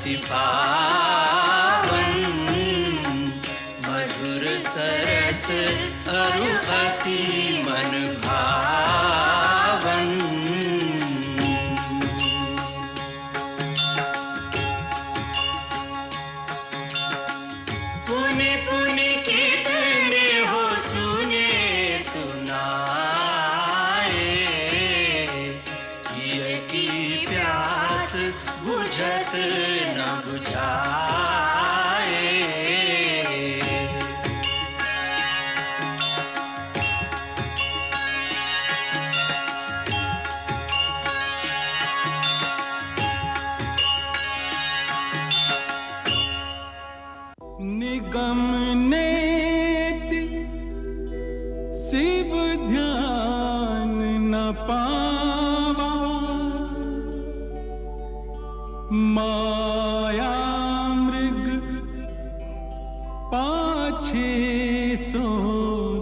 अति पावन, मधुर सरस अरु अति मन भावन। पुनि पुनि कितने हो सुने सुनाए, ये की प्यास बुझत न बुझाए। निगम नेति शिव ध्यान न पावा, माया मृग पाछे सो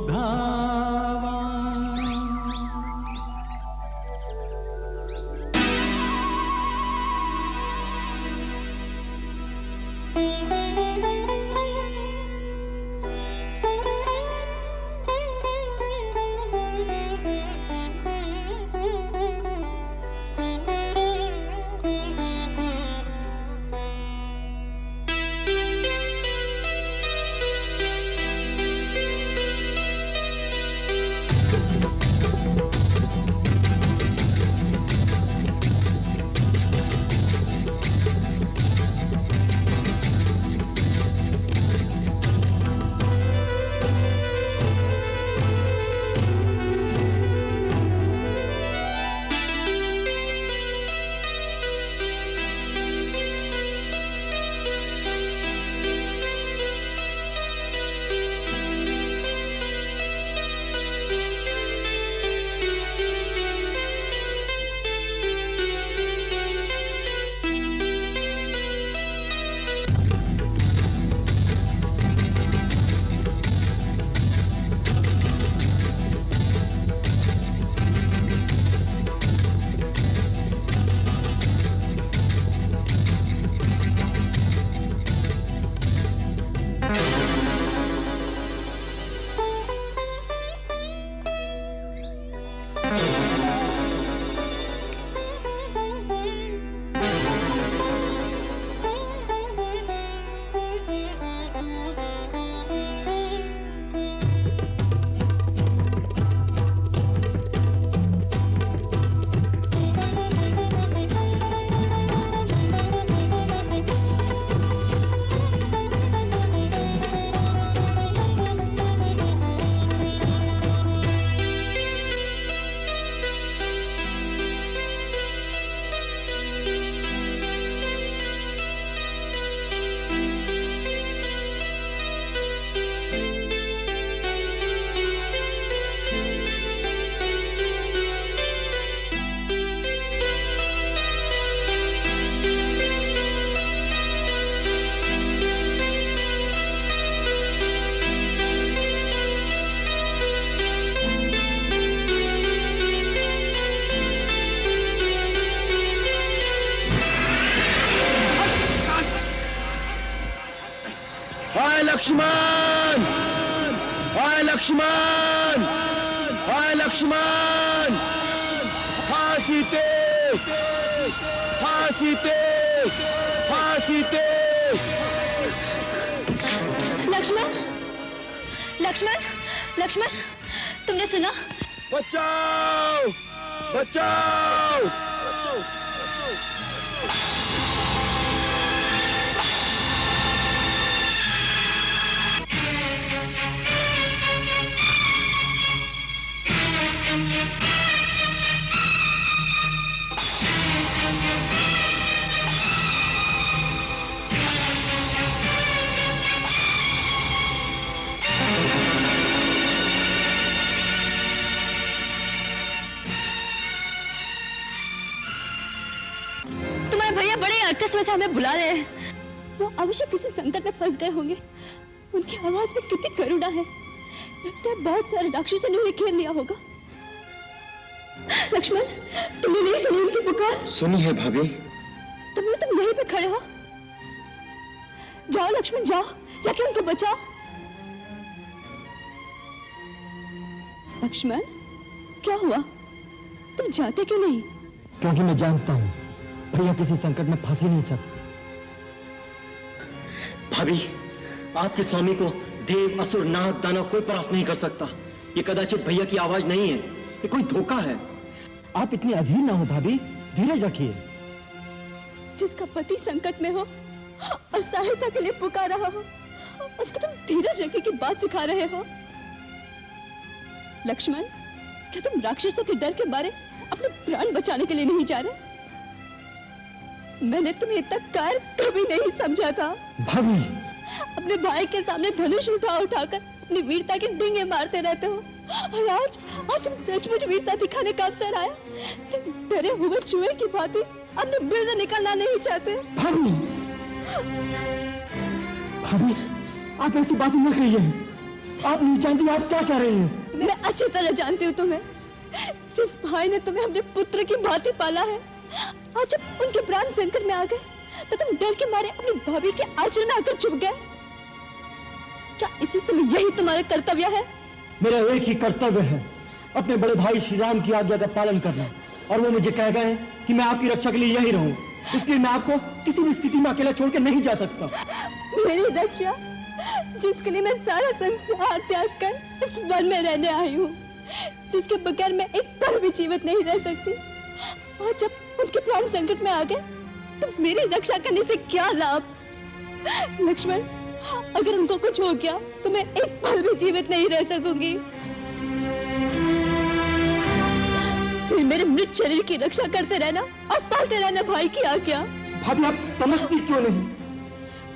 धावा। लक्ष्मण! हाय लक्ष्मण! हाय लक्ष्मण! हाँ सीते! हाँ सीते! हाँ सीते! लक्ष्मण! लक्ष्मण! लक्ष्मण! तुमने सुना? बचाओ! बचाओ! से हमें बुला रहे हैं। वो अवश्य किसी संकट में फंस गए होंगे। उनकी आवाज में कितनी करुणा है। लगता है बहुत सारे राक्षसों ने उन्हें घेर लिया होगा। लक्ष्मण, तुमने नहीं सुनी उनकी पुकार? सुनी है भाभी। तुम यहीं पे खड़े हो। जाओ लक्ष्मण, जाओ, जाके उनको बचाओ। लक्ष्मण, क्या हुआ? तुम जाते क्यों नहीं? क्योंकि मैं जानता हूं भैया किसी संकट में फंस ही नहीं सकते। भाभी, आपके स्वामी को देव, असुर, नाग, दानव कोई परास्त नहीं कर सकता। ये कदाचित भैया की आवाज नहीं है, ये कोई धोखा है। आप इतनी अधीर ना हो भाभी, धीरज रखिए। जिसका पति संकट में हो और सहायता के लिए पुकार रहा हो, उसको तुम धीरज रखने की बात सिखा रहे हो। लक्ष्मण, क्या तुम राक्षसों के डर के मारे अपने प्राण बचाने के लिए नहीं जा रहे? मैंने तुम्हें इतना कार कभी नहीं समझा था। भाभी, अपने भाई के सामने धनुष उठाकर अपनी वीरता के डींगे मारते रहते हो, और आज तुम सचमुच वीरता दिखाने का अवसर आया। तुम डरे हुए चूहे की भांति अपने बिल से निकलना नहीं चाहते। भाभी, भाभी, आप ऐसी बातें न कहिए। आप नहीं जानती आप क्या कह रही हैं। मैं अच्छी तरह जानती हूँ तुम्हें। जिस भाई ने तुम्हें अपने पुत्र की भांति पाला है, आज जब उनके प्राण संकट में आ गए तो तुम डर के मारे अपनी भाभी के आंचल में आकर छुप गए। क्या इसी समय यही तुम्हारा कर्तव्य है? मेरा एक ही कर्तव्य है, अपने बड़े भाई श्री राम की आज्ञा का पालन करना, और वो मुझे कह गए हैं कि मैं आपकी रक्षा के लिए यही रहूं। इसलिए मैं आपको किसी भी स्थिति में अकेला छोड़कर नहीं जा सकता। मेरी रक्षा, जिसके लिए मैं सारा संसार त्याग कर इस वन में रहने आई हूँ, जिसके बगैर मैं एक पल भी जीवित नहीं रह सकती, और जब उनके प्राण संकट में आ गए तो मेरी रक्षा करने से क्या लाभ? लक्ष्मण, अगर उनको कुछ हो गया तो मैं एक पल भी जीवित नहीं रह सकूंगी। फिर मेरे मृत शरीर की रक्षा करते रहना और पालते रहना भाई की आज्ञा। भाभी, आप समझती क्यों नहीं?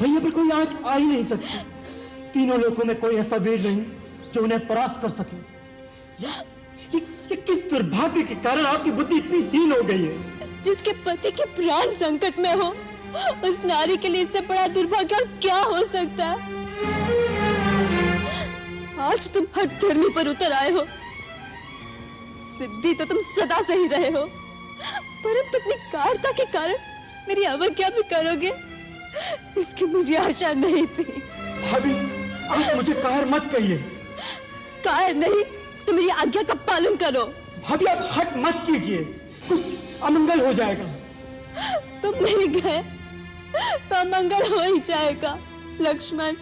भैया पर कोई आज आ ही नहीं सकता। तीनों लोगों में कोई ऐसा वीर नहीं जो उन्हें परास्त कर सके। ये किस दुर्भाग्य के कारण आपकी बुद्धि इतनी हीन हो गई है? जिसके पति के प्राण संकट में हो, उस नारी के लिए इससे बड़ा दुर्भाग्य क्या हो सकता है? आज तुम हठ धर्मी पर उतर आए हो। सिद्धि तो तुम सदा से ही रहे हो, परंतु अपनी कायरता के कारण मेरी अवज्ञा भी करोगे, इसकी मुझे आशा नहीं थी। भाभी, आप मुझे कायर मत कहिए। कायर नहीं, तुम मेरी आज्ञा का पालन करो। भाभी, आप हट मत कीजिए, कुछ अमंगल हो जाएगा। तुम नहीं गए तो अमंगल हो ही जाएगा। लक्ष्मण,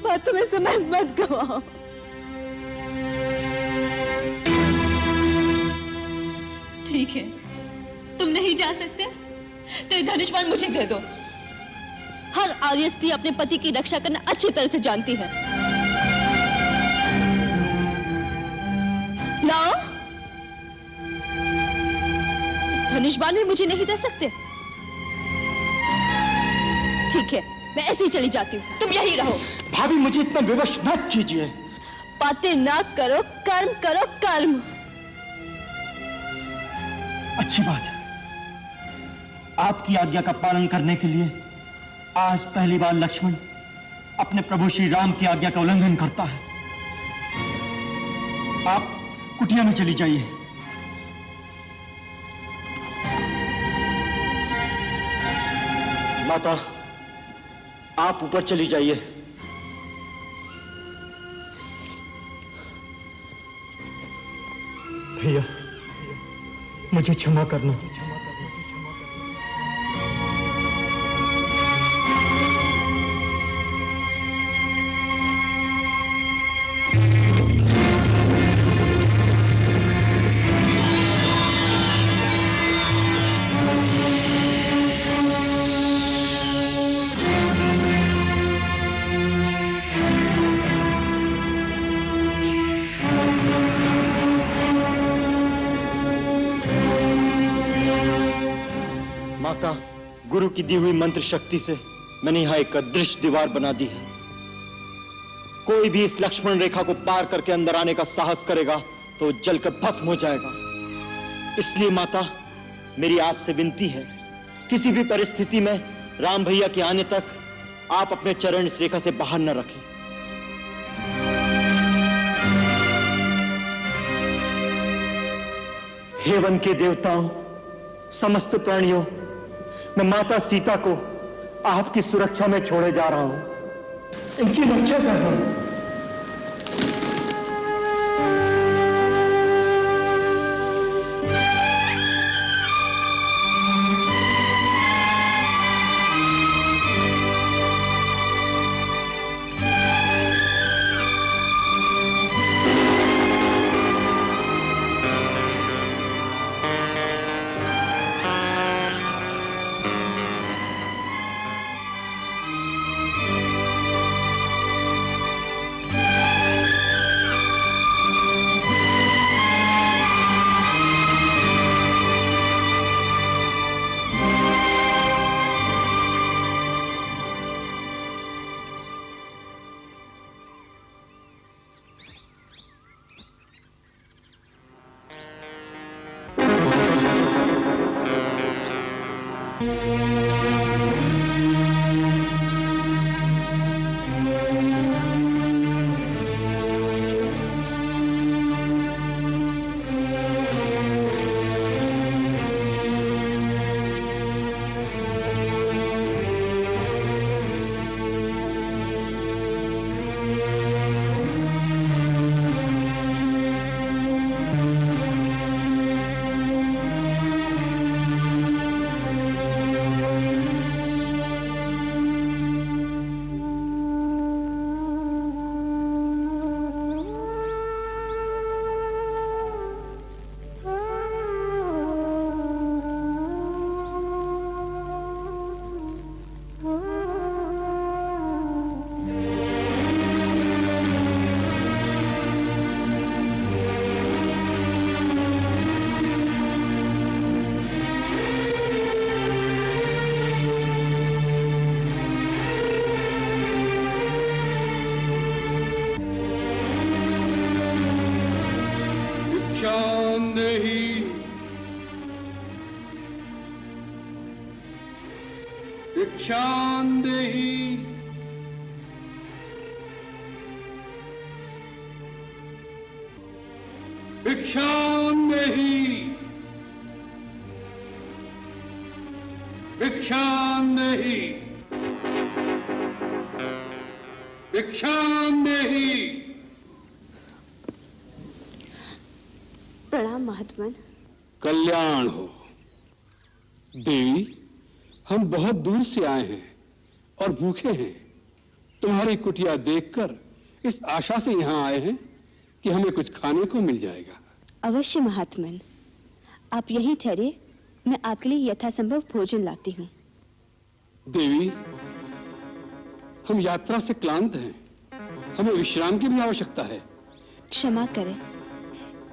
बातों में समय मत गवाओ। ठीक है, तुम नहीं जा सकते तो ये धनुष बाण मुझे दे दो। हर आर्य स्त्री अपने पति की रक्षा करना अच्छी तरह से जानती है। लाओ। धनुष बाण भी मुझे नहीं दे सकते? ठीक है, मैं ऐसे ही चली जाती हूँ, तुम यही रहो। भाभी, मुझे इतना विवश मत कीजिए। बातें ना करो, कर्म करो, कर्म। अच्छी बात है, आपकी आज्ञा का पालन करने के लिए आज पहली बार लक्ष्मण अपने प्रभु श्री राम की आज्ञा का उल्लंघन करता है। आप कुटिया में चली जाइए। माता, आप ऊपर चली जाइए। भैया, मुझे क्षमा करना। माता, गुरु की दी हुई मंत्र शक्ति से मैंने यहाँ एक अदृश्य दीवार बना दी है। कोई भी इस लक्ष्मण रेखा को पार करके अंदर आने का साहस करेगा तो जलकर भस्म हो जाएगा। इसलिए माता, मेरी आपसे विनती है, किसी भी परिस्थिति में राम भैया के आने तक आप अपने चरण इस रेखा से बाहर न रखें। हे वन के देवताओं, समस्त प्राणियों, मैं माता सीता को आपकी सुरक्षा में छोड़े जा रहा हूं, इनकी रक्षा कर रहा हूं। भिक्षान्देहि भिक्षान्देहि भिक्षान्देहि भिक्षान्देहि। प्रणाम महात्मन। कल्याण हो देवी, हम बहुत दूर से आए हैं और भूखे हैं। तुम्हारी कुटिया देखकर इस आशा से यहाँ आए हैं कि हमें कुछ खाने को मिल जाएगा। अवश्य महात्मन, आप यहीं ठहरिए, मैं आपके लिए यथासंभव भोजन लाती हूँ। देवी, हम यात्रा से क्लांत हैं, हमें विश्राम की भी आवश्यकता है। क्षमा करें,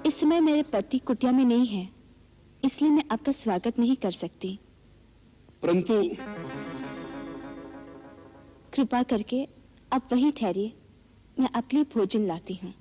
इस समय मेरे पति कुटिया में नहीं है, इसलिए मैं आपका स्वागत नहीं कर सकती। परंतु कृपा करके आप वहीं ठहरिए, मैं आपके लिए भोजन लाती हूँ।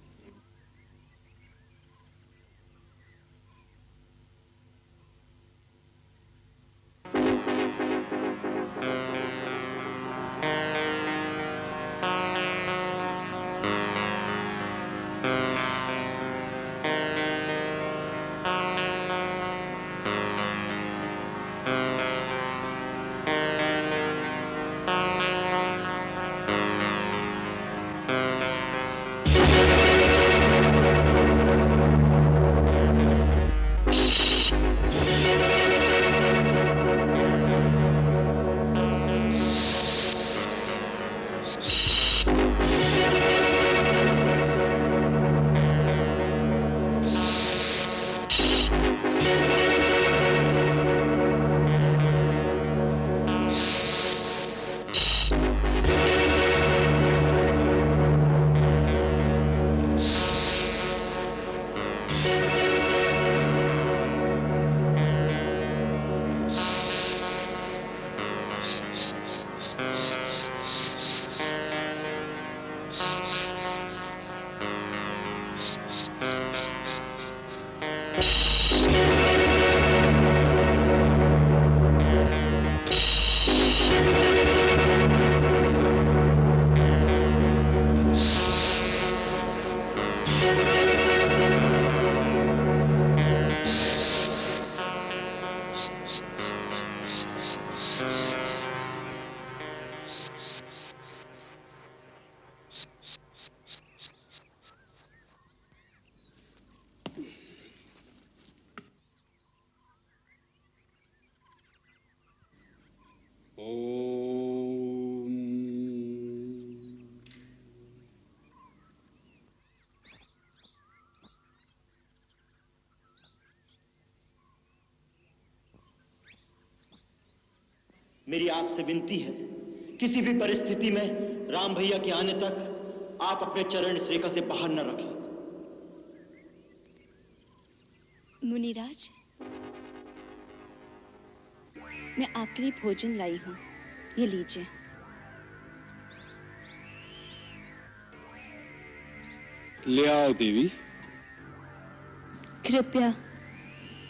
ओम। मेरी आपसे विनती है, किसी भी परिस्थिति में राम भैया के आने तक आप अपने चरण इस रेखा से बाहर न रखें। मुनिराज, मैं आपके लिए भोजन लाई हूँ, ये लीजिए। ले आओ देवी। कृपया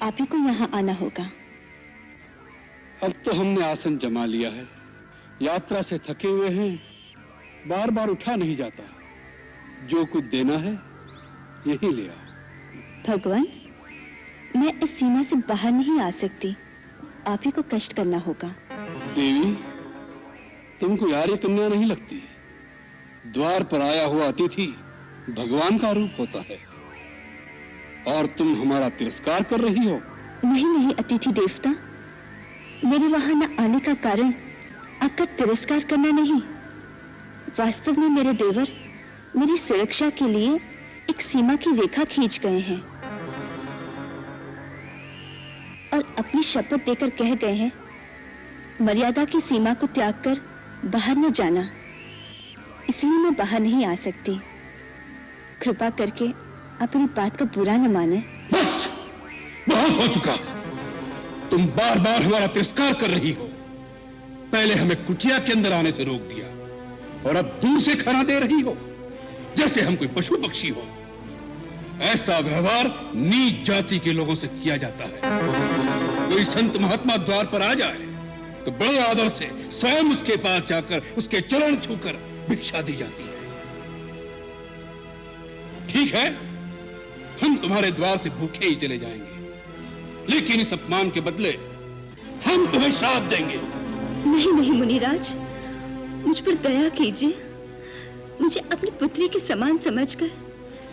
आप ही को यहाँ आना होगा। अब तो हमने आसन जमा लिया है, यात्रा से थके हुए हैं, बार बार उठा नहीं जाता। जो कुछ देना है यही ले आओ। भगवान, मैं इस सीमा से बाहर नहीं आ सकती, आप ही को कष्ट करना होगा। देवी, तुमको आर्य कन्या नहीं लगती? द्वार पर आया हुआ अतिथि भगवान का रूप होता है, और तुम हमारा तिरस्कार कर रही हो। नहीं नहीं अतिथि देवता, मेरे वहां न आने का कारण आपका तिरस्कार करना नहीं। वास्तव में मेरे देवर मेरी सुरक्षा के लिए एक सीमा की रेखा खींच गए हैं और अपनी शपथ देकर कह गए हैं, मर्यादा की सीमा को त्याग कर बाहर न जाना। इसलिए मैं बाहर नहीं आ सकती। कृपा करके आप मेरी बात का बुरा न माने। बस, बहुत हो चुका। तुम बार बार हमारा तिरस्कार कर रही हो। पहले हमें कुटिया के अंदर आने से रोक दिया, और अब दूर से खाना दे रही हो, जैसे हम कोई पशु पक्षी हो। ऐसा व्यवहार नीच जाति के लोगों से किया जाता है। कोई संत महात्मा द्वार पर आ जाए तो बड़े आदर से स्वयं उसके पास जाकर उसके चरण छूकर भिक्षा दी जाती है। ठीक है, हम तुम्हारे द्वार से भूखे ही चले जाएंगे, लेकिन इस अपमान के बदले हम तुम्हें श्राप देंगे। नहीं नहीं मुनिराज, मुझ पर दया कीजिए। मुझे अपनी पुत्री के समान समझकर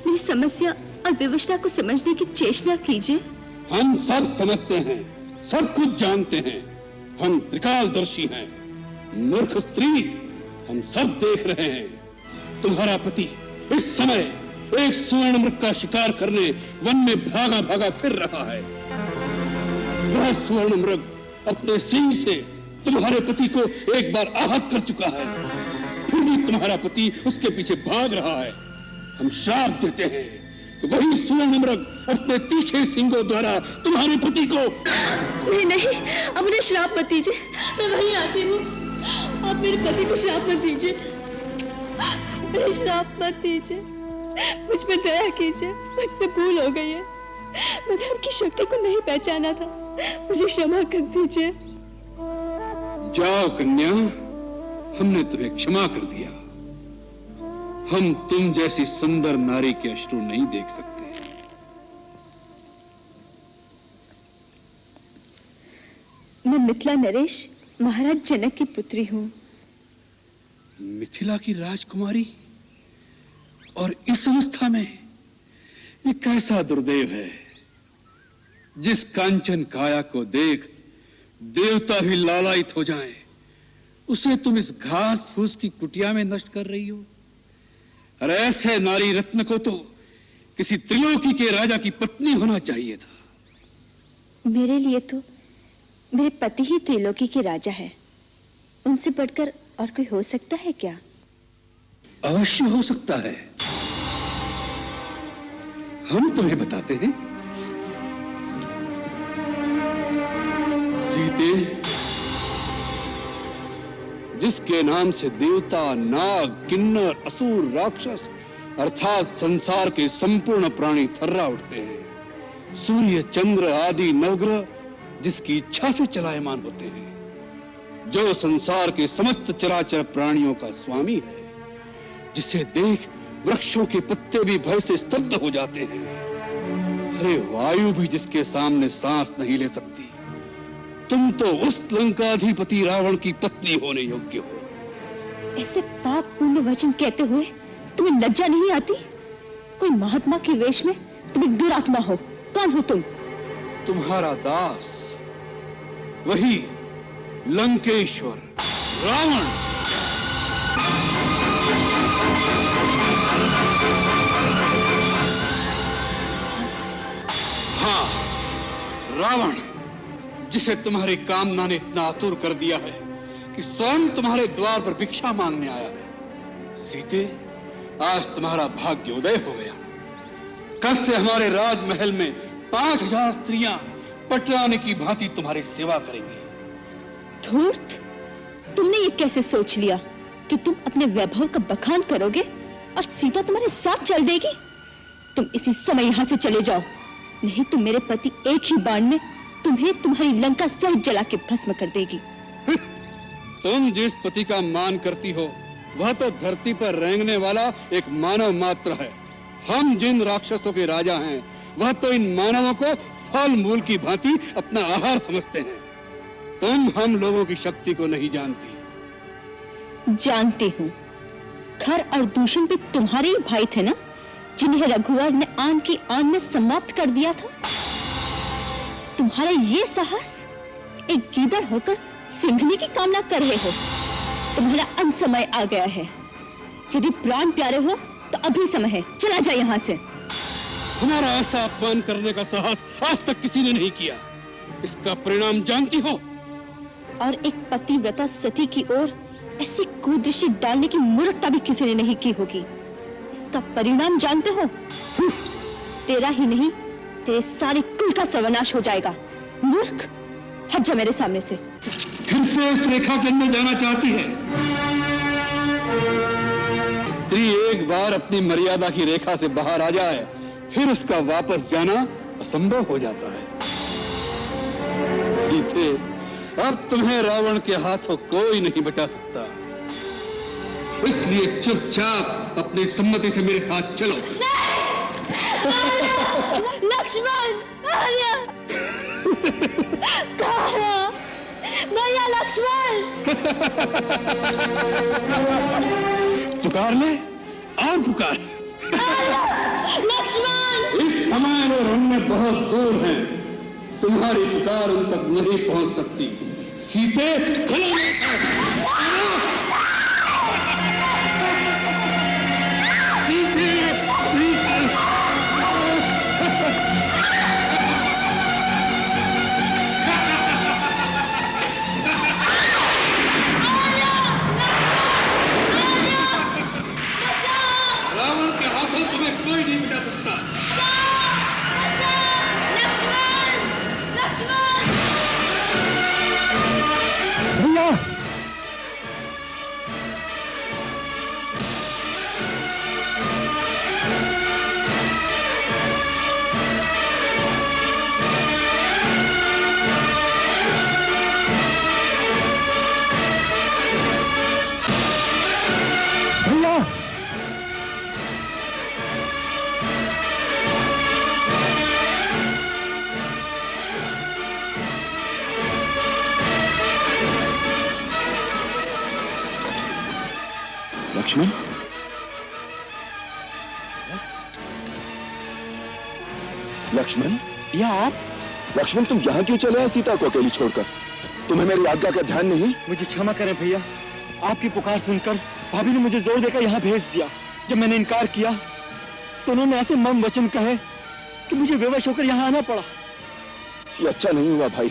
मेरी समस्या और विवशता को समझने की चेष्टा कीजिए। हम सब समझते हैं, सब कुछ जानते हैं। हम त्रिकालदर्शी हैं। मूर्ख स्त्री, हम सब देख रहे हैं। तुम्हारा पति इस समय एक स्वर्ण मृग का शिकार करने वन में भागा भागा फिर रहा है। वह स्वर्ण मृग अपने सींग से तुम्हारे पति को एक बार आहत कर चुका है, फिर भी तुम्हारा पति उसके पीछे भाग रहा है। हम श्राप देते हैं कि वही स्वर्ण मृग अपने तीखे सींगों द्वारा तुम्हारे पति को। नहीं नहीं, अब मुझे श्राप मत दीजिए, मैं वहीं आती हूँ। आप मेरे पति को श्राप मत दीजिए, मुझे श्राप मत दीजिए। मुझ पर दया कीजिए, मुझसे भूल हो गई है। मैंने आपकी शक्ति को नहीं पहचाना था, मुझे क्षमा कर दीजिए। जाओ कन्या, हमने तुम्हें क्षमा कर दिया। हम तुम जैसी सुंदर नारी के अश्रु नहीं देख सकते। मैं मिथिला नरेश महाराज जनक की पुत्री हूँ। मिथिला की राजकुमारी, और इस अवस्था में? ये कैसा दुर्दैव है, जिस कांचन काया को देख देवता भी लालायित हो जाएं, उसे तुम इस घास फूस की कुटिया में नष्ट कर रही हो। अरे ऐसे नारी रत्न को तो किसी त्रिलोकी के राजा की पत्नी होना चाहिए था। मेरे लिए तो मेरे पति ही त्रिलोकी के राजा है। उनसे बढ़कर और कोई हो सकता है क्या? अवश्य हो सकता है। हम तुम्हें बताते हैं। सीते, जिसके नाम से देवता, नाग, किन्नर, असुर, राक्षस अर्थात संसार के संपूर्ण प्राणी थर्रा उठते हैं। सूर्य, चंद्र आदि नवग्रह जिसकी इच्छा से चलायमान होते हैं। जो संसार के समस्त चराचर प्राणियों का स्वामी है, जिसे देख वृक्षों के पत्ते भी भय से स्तब्ध हो जाते हैं। अरे वायु भी जिसके सामने सांस नहीं ले सकती। तुम तो उस लंकाधिपति रावण की पत्नी होने योग्य हो। ऐसे पाप पूर्ण वचन कहते हुए तुम्हें लज्जा नहीं आती? कोई महात्मा के वेश में तुम एक दुरात्मा हो। कौन हो तुम? तुम्हारा दास, वही लंकेश्वर रावण। हाँ, रावण, जिसे तुम्हारी कामना ने इतना आतुर कर दिया है कि स्वयं तुम्हारे द्वार पर भिक्षा मांगने आया है। सीते, आज तुम्हारा भाग्य उदय हो गया। कल से हमारे राजमहल में 5000 स्त्रियां पटरानी की भांति तुम्हारी सेवा करेंगी। धूर्त, तुमने ये कैसे सोच लिया कि तुम अपने वैभव का बखान करोगे और सीता तुम्हारे साथ चल देगी? तुम इसी समय यहाँ से चले जाओ, नहीं तो मेरे पति एक ही बाण में तुम्हें तुम्हारी लंका सहित जला के भस्म कर देगी। तुम जिस पति का मान करती हो वह तो धरती पर रेंगने वाला एक मानव मात्र है। हम जिन राक्षसों के राजा हैं वह तो इन मानवों को फल मूल की भांति अपना आहार समझते हैं। तुम हम लोगों की शक्ति को नहीं जानती। जानती हूँ। खर और दूषण भी तुम्हारे ही भाई थे ना, जिन्हें रघुवर ने आन की आन में समाप्त कर दिया था। तुम्हारा ये साहस, एक गीदड़ होकर सिंघनी की कामना कर रहे हो। तुम्हारा अंत समय आ गया है। यदि प्राण प्यारे हो तो अभी समय है, चला जाए यहाँ से। हमारा ऐसा अपमान करने का साहस आज तक किसी ने नहीं किया। इसका परिणाम जानती हो? और एक पतिव्रता सती की ओर ऐसी कुदृष्टि डालने की मूर्खता भी किसी ने नहीं की होगी। इसका परिणाम जानते हो? तेरा ही नहीं, तेरे सारे कुल का सर्वनाश हो जाएगा। मूर्ख, हट जा मेरे सामने से। फिर से उस रेखा के अंदर जाना चाहती है? स्त्री एक बार अपनी मर्यादा की रेखा से बाहर आ जाए, फिर उसका वापस जाना असंभव हो जाता है। सीते, अब तुम्हें रावण के हाथों कोई नहीं बचा सकता। इसलिए चुपचाप अपनी सम्मति से मेरे साथ चलो। लक्ष्मण, आर्या, कहाँ? भैया लक्ष्मण। पुकार ले और पुकार। लक्ष्मण, इस समय वो रण्य बहुत दूर हैं, तुम्हारी पुकार उन तक नहीं पहुंच सकती। सीते, चलो। रावण के हाथों तुम्हें कोई नहीं मिटा सकता। भैया, भैया, लक्ष्मण, लक्ष्मण, भैया आप? लक्ष्मण, तुम यहाँ क्यों चले आए सीता को अकेली छोड़कर? तुम्हें मेरी आज्ञा का ध्यान नहीं? मुझे क्षमा करें भैया, आपकी पुकार सुनकर भाभी ने मुझे जोर देकर यहाँ भेज दिया। जब मैंने इनकार किया तो उन्होंने ऐसे मम वचन कहे कि मुझे विवश होकर यहाँ आना पड़ा। ये अच्छा नहीं हुआ भाई।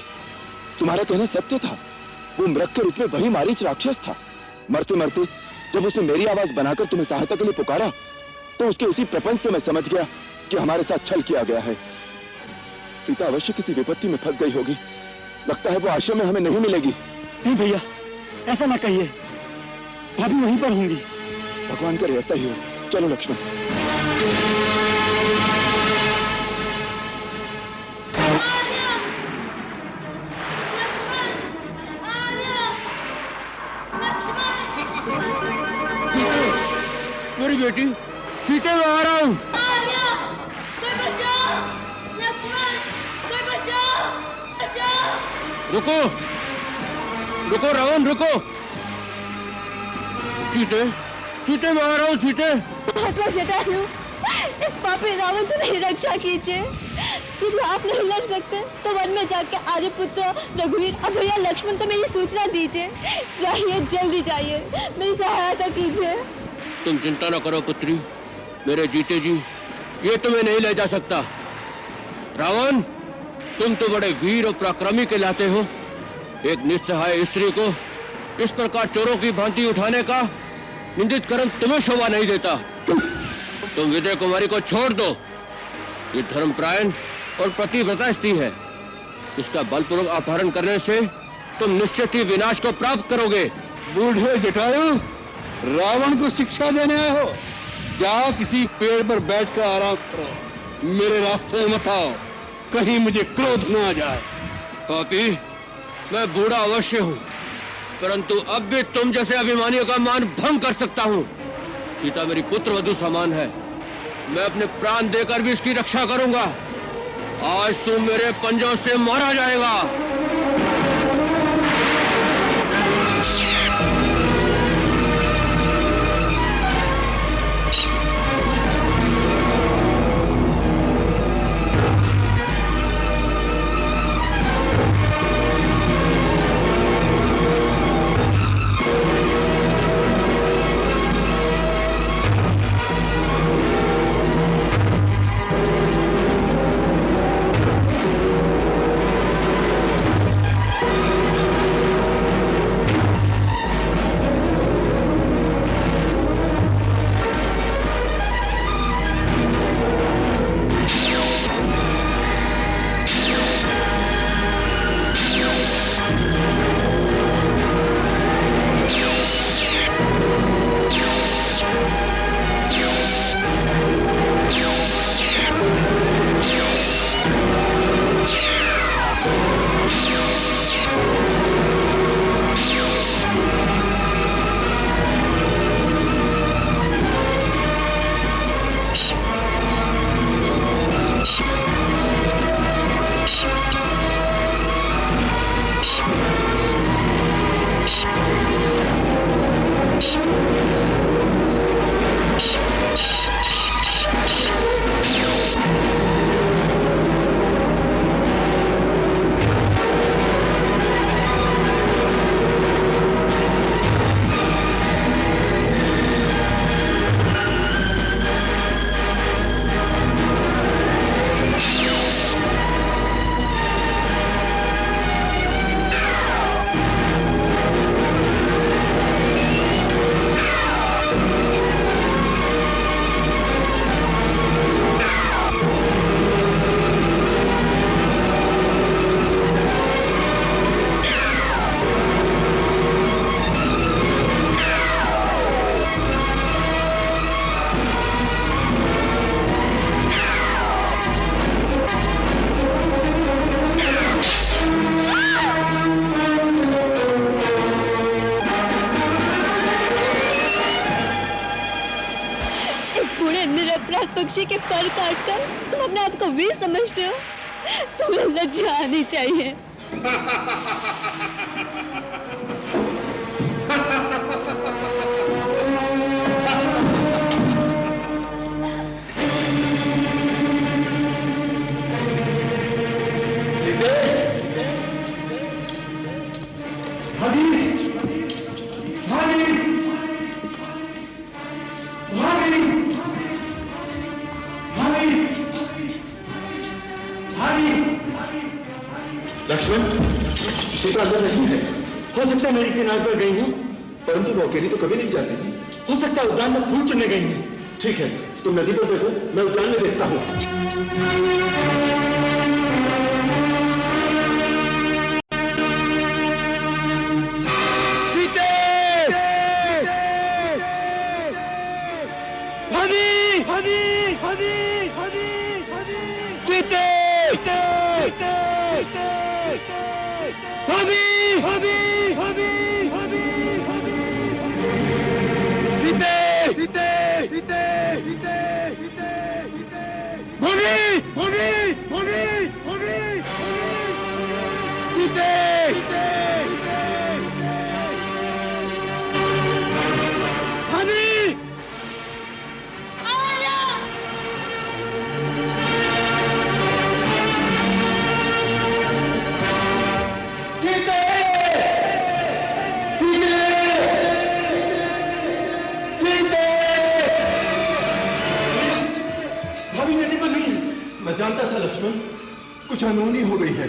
तुम्हारा कहना सत्य था। वो मृग के रूप में वही मारीच राक्षस था। मरते मरते जब उसने मेरी आवाज बनाकर तुम्हें सहायता के लिए पुकारा तो उसके उसी प्रपंच से मैं समझ गया कि हमारे साथ छल किया गया है। सीता अवश्य किसी विपत्ति में फंस गई होगी। लगता है वो आश्रम में हमें नहीं मिलेगी। नहीं भैया, ऐसा ना कहिए, भाभी वहीं पर होंगी। भगवान करे ऐसा ही हो। चलो लक्ष्मण। सीते, मेरी बेटी, सीते मैं आ रहा हूँ। रुको, रुको रावण, रुको। सीते, सीते मैं आ रहा हूँ। सीते, महात्मा जटायु, इस पापी रावण से मेरी रक्षा कीजिए। यदि आप नहीं लड़ सकते तो वन में जाके आर्यपुत्र, रघुवीर और भैया लक्ष्मण को मेरी सूचना दीजिए। जाइए, जल्दी जाइए, मेरी सहायता कीजिए। तुम चिंता न करो पुत्री, मेरे जीते जी ये तुम्हें नहीं ले जा सकता। रावण, तुम तो बड़े वीर और पराक्रमी कहलाते हो। एक निस्सहाय स्त्री को इस प्रकार चोरों की भांति उठाने का निंदित कर्म तुम्हें शोभा नहीं देता। तुम विजय कुमारी को छोड़ दो। ये धर्मपरायण और पतिव्रता स्त्री है। इसका बलपूर्वक अपहरण करने से तुम निश्चित ही विनाश को प्राप्त करोगे। बूढ़े जटायु, रावण को शिक्षा देने आए हो? जाओ किसी पेड़ पर बैठकर आराम करो, मेरे रास्ते में मत आओ, कहीं मुझे क्रोध न आ जाए। पापी, मैं बूढ़ा अवश्य हूँ, परंतु अब भी तुम जैसे अभिमानियों का मान भंग कर सकता हूँ। सीता मेरी पुत्र वधू समान है, मैं अपने प्राण देकर भी इसकी रक्षा करूंगा। आज तू मेरे पंजों से मारा जाएगा। पक्षी के पर काटकर तुम अपने आप को वीर समझते हो? तुम्हें लज्जा आनी चाहिए। लक्ष्मण, सीता अंदर नहीं है। हो सकता है मेरी किनारे पर गई हूँ, परंतु वो अकेली तो कभी नहीं जाती। हो सकता है उद्यान में फूल चुनने गई हूँ। ठीक है, तुम नदी पर देखो, मैं उद्यान में देखता हूँ। कुछ अनहोनी हो गई है।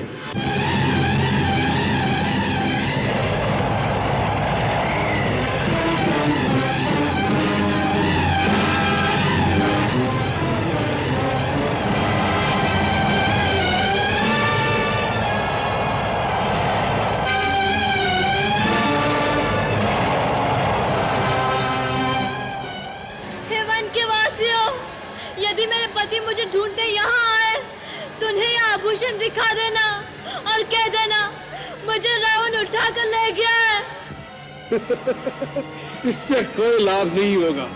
हे वन के वासियों, यदि मेरे पति मुझे ढूंढते यहाँ आए तो उन्हें यह आभूषण दिखा देना और कह देना मुझे रावण उठा कर ले गया है। इससे कोई लाभ नहीं होगा।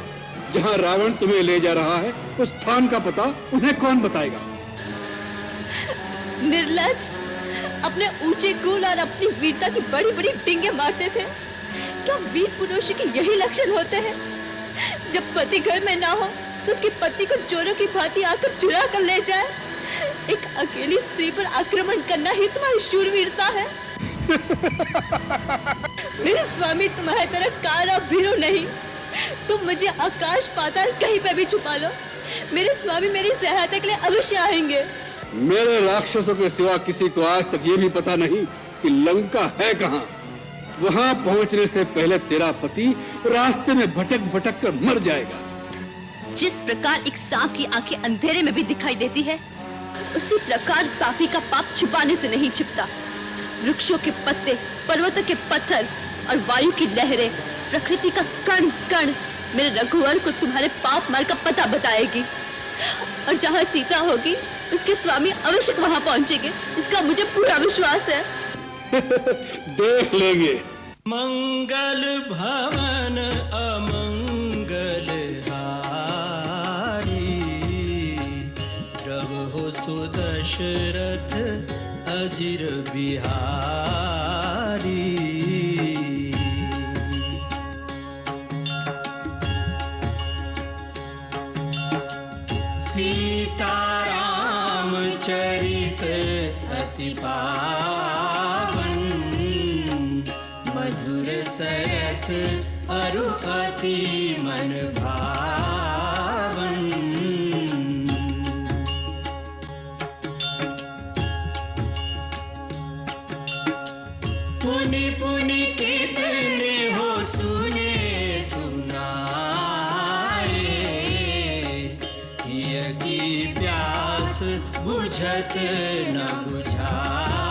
जहां रावण तुम्हें ले जा रहा है उस स्थान का पता उन्हें कौन बताएगा? निर्लज, अपने ऊंचे कुल और अपनी वीरता की बड़ी बड़ी डिंगे मारते थे। क्या वीर पुरुष के यही लक्षण होते हैं? जब पति घर में ना हो तो उसकी पत्नी को चोरों की भांति आकर चुरा कर ले जाए। एक अकेली स्त्री पर आक्रमण करना ही तुम्हारी शूरवीरता है। मेरे स्वामी तुम्हारी तरह काल और भीरू नहीं। तुम मुझे आकाश पाताल कहीं पे भी छुपा लो, मेरे स्वामी मेरी सहायता के लिए अवश्य आएंगे। मेरे राक्षसों के सिवा किसी को आज तक ये भी पता नहीं कि लंका है कहाँ। वहां पहुंचने से पहले तेरा पति रास्ते में भटक भटक कर मर जाएगा। जिस प्रकार एक सांप की आंखें अंधेरे में भी दिखाई देती है, उसी प्रकार पापी का पाप छुपाने से नहीं छिपता। वृक्षों के पत्ते, पर्वतों के पत्थर और वायु की लहरें, प्रकृति का कण कण मेरे रघुवर को तुम्हारे पाप मार्ग का पता बताएगी। और जहाँ सीता होगी उसके स्वामी अवश्य वहां पहुंचेंगे, इसका मुझे पूरा विश्वास है। देख लेंगे। मंगल भवन अमंगल हारी, रहो सुदशरथ अजिर बिहारी। सीताराम चरित अति पावन, मधुर सरस अरु अति मन भावन। पुनि पुनि कितने हो सुने सुनाए, हिय की प्यास बुझत न बुझाए।